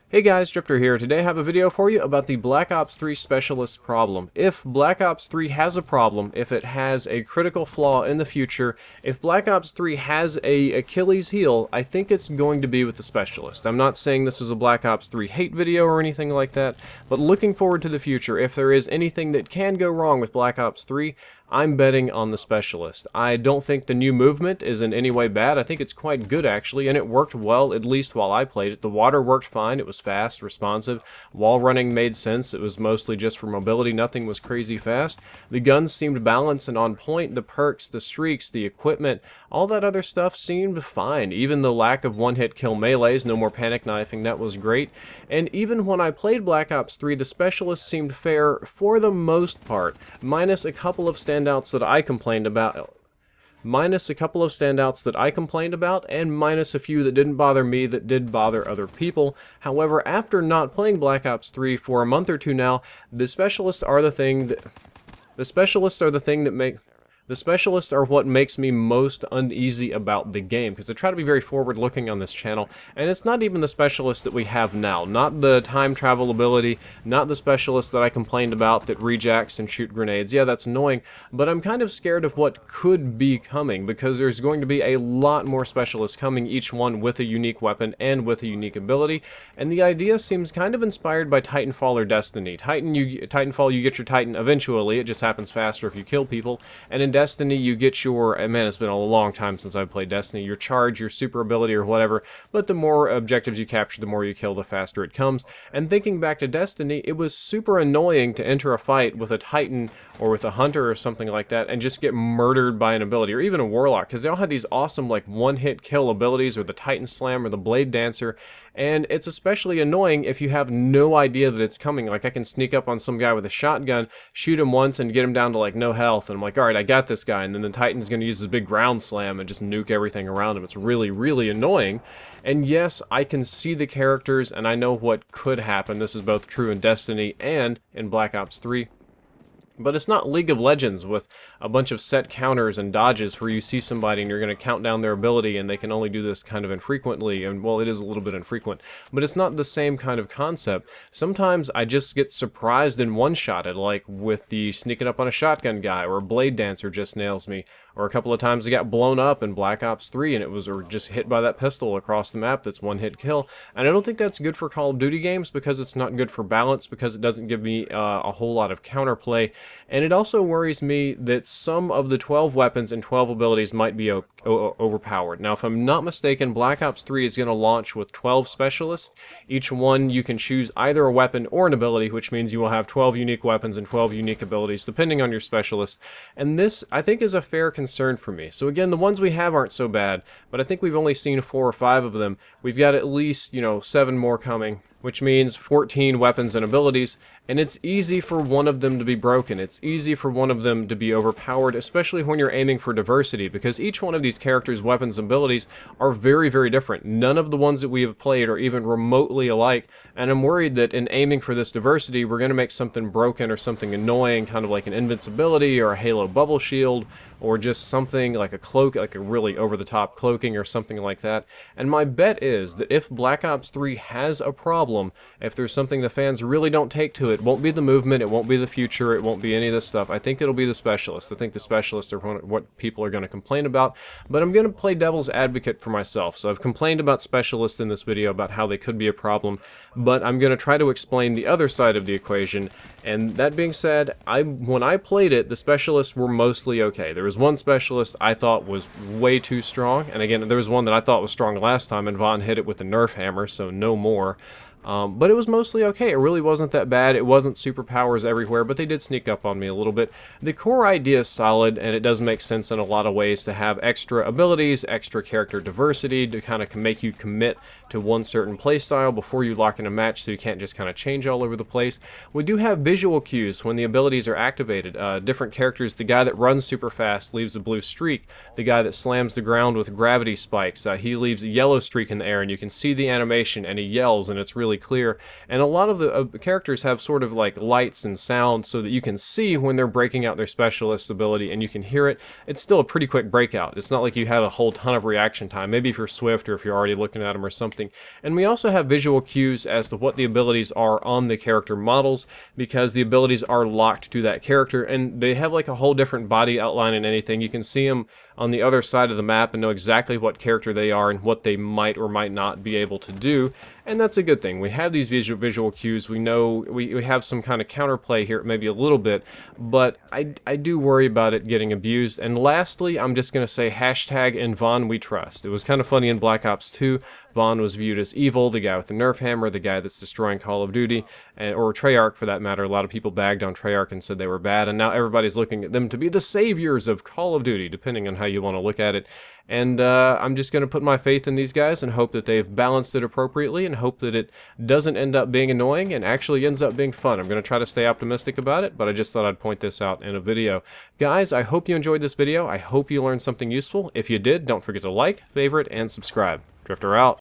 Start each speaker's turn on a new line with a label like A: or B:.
A: Hey guys, Drifter here. Today I have a video for you about the Black Ops 3 Specialist problem. If Black Ops 3 has a problem, if it has a critical flaw in the future, if Black Ops 3 has a Achilles heel, I think it's going to be with the Specialist. I'm not saying this is a Black Ops 3 hate video or anything like that, but looking forward to the future, if there is anything that can go wrong with Black Ops 3, I'm betting on the Specialist. I don't think the new movement is in any way bad. I think it's quite good actually, and it worked well, at least while I played it. The water worked fine, it was fast, responsive. Wall running made sense, it was mostly just for mobility, nothing was crazy fast. The guns seemed balanced and on point, the perks, the streaks, the equipment, all that other stuff seemed fine. Even the lack of one-hit kill melees, no more panic knifing, that was great. And even when I played Black Ops 3, the Specialist seemed fair for the most part, minus a couple of standouts that I complained about. And minus a few that didn't bother me that did bother other people. However, after not playing Black Ops 3 for a month or two now, the Specialists are the thing that make the Specialists are what makes me most uneasy about the game, because I try to be very forward-looking on this channel, and it's not even the Specialist that we have now. Not the time travel ability, not the Specialist that I complained about that rejacks and shoot grenades. Yeah, that's annoying, but I'm kind of scared of what could be coming, because there's going to be a lot more Specialists coming, each one with a unique weapon and with a unique ability, and the idea seems kind of inspired by Titanfall or Destiny. Titanfall, you get your Titan eventually, it just happens faster if you kill people, and in Destiny, you get your, man, it's been a long time since I've played Destiny, your charge, your super ability or whatever, but the more objectives you capture, the more you kill, the faster it comes. And thinking back to Destiny, it was super annoying to enter a fight with a Titan or with a Hunter or something like that and just get murdered by an ability, or even a Warlock, because they all had these awesome, like, one-hit kill abilities, or the Titan Slam, or the Blade Dancer, and it's especially annoying if you have no idea that it's coming. Like, I can sneak up on some guy with a shotgun, shoot him once, and get him down to, like, no health, and I'm like, alright, I got this guy, and then the Titan's gonna use his big ground slam and just nuke everything around him. It's really, really annoying. And yes, I can see the characters, and I know what could happen. This is both true in Destiny and in Black Ops 3. But it's not League of Legends with a bunch of set counters and dodges where you see somebody and you're going to count down their ability and they can only do this kind of infrequently, and well, it is a little bit infrequent, but it's not the same kind of concept. Sometimes I just get surprised and one-shotted, like with the sneaking up on a shotgun guy, or a Blade Dancer just nails me, or a couple of times I got blown up in Black Ops 3 and it was or just hit by that pistol across the map that's one-hit kill, and I don't think that's good for Call of Duty games because it's not good for balance, because it doesn't give me a whole lot of counterplay. And it also worries me that some of the 12 weapons and 12 abilities might be overpowered. Now, if I'm not mistaken, Black Ops 3 is going to launch with 12 Specialists. Each one you can choose either a weapon or an ability, which means you will have 12 unique weapons and 12 unique abilities, depending on your Specialist. And this, I think, is a fair concern for me. So again, the ones we have aren't so bad, but I think we've only seen 4 or 5 of them. We've got at least, 7 more coming, which means 14 weapons and abilities, and it's easy for one of them to be broken. It's easy for one of them to be overpowered, especially when you're aiming for diversity, because each one of these characters' weapons and abilities are very, very different. None of the ones that we have played are even remotely alike, and I'm worried that in aiming for this diversity, we're going to make something broken or something annoying, kind of like an invincibility or a Halo bubble shield, or just something like a cloak, like a really over-the-top cloaking or something like that. And my bet is that if Black Ops 3 has a problem, if there's something the fans really don't take to it, won't be the movement, it won't be the future, it won't be any of this stuff. I think it'll be the Specialists. I think the Specialists are what people are going to complain about, but I'm going to play devil's advocate for myself. So I've complained about Specialists in this video, about how they could be a problem, but I'm going to try to explain the other side of the equation. And that being said, when I played it, the Specialists were mostly okay. There was one Specialist I thought was way too strong, and again, there was one that I thought was strong last time, and Vaughn hit it with a Nerf hammer, so no more. But it was mostly okay. It really wasn't that bad. It wasn't superpowers everywhere, but they did sneak up on me a little bit. The core idea is solid, and it does make sense in a lot of ways to have extra abilities, extra character diversity, to kind of make you commit to one certain playstyle before you lock in a match, so you can't just kind of change all over the place. We do have visual cues when the abilities are activated. Different characters, the guy that runs super fast leaves a blue streak. The guy that slams the ground with gravity spikes, he leaves a yellow streak in the air, and you can see the animation, and he yells, and it's really really clear. And a lot of the characters have sort of like lights and sounds so that you can see when they're breaking out their specialist ability, and you can hear it. It's still a pretty quick breakout. It's not like you have a whole ton of reaction time, maybe if you're swift or if you're already looking at them or something. And we also have visual cues as to what the abilities are on the character models, because the abilities are locked to that character, and they have like a whole different body outline and anything. You can see them on the other side of the map and know exactly what character they are and what they might or might not be able to do, and that's a good thing. We have these visual cues. We know we have some kind of counterplay here, maybe a little bit, but I do worry about it getting abused. And lastly, I'm just going to say hashtag in Vaughn we trust. It was kind of funny in Black Ops 2. Vaughn was viewed as evil, the guy with the Nerf hammer, the guy that's destroying Call of Duty, or Treyarch for that matter. A lot of people bagged on Treyarch and said they were bad, and now everybody's looking at them to be the saviors of Call of Duty, depending on how you want to look at it. And I'm just going to put my faith in these guys and hope that they've balanced it appropriately, and hope that it doesn't end up being annoying and actually ends up being fun. I'm going to try to stay optimistic about it, but I just thought I'd point this out in a video. Guys, I hope you enjoyed this video. I hope you learned something useful. If you did, don't forget to like, favorite, and subscribe. Drifter out.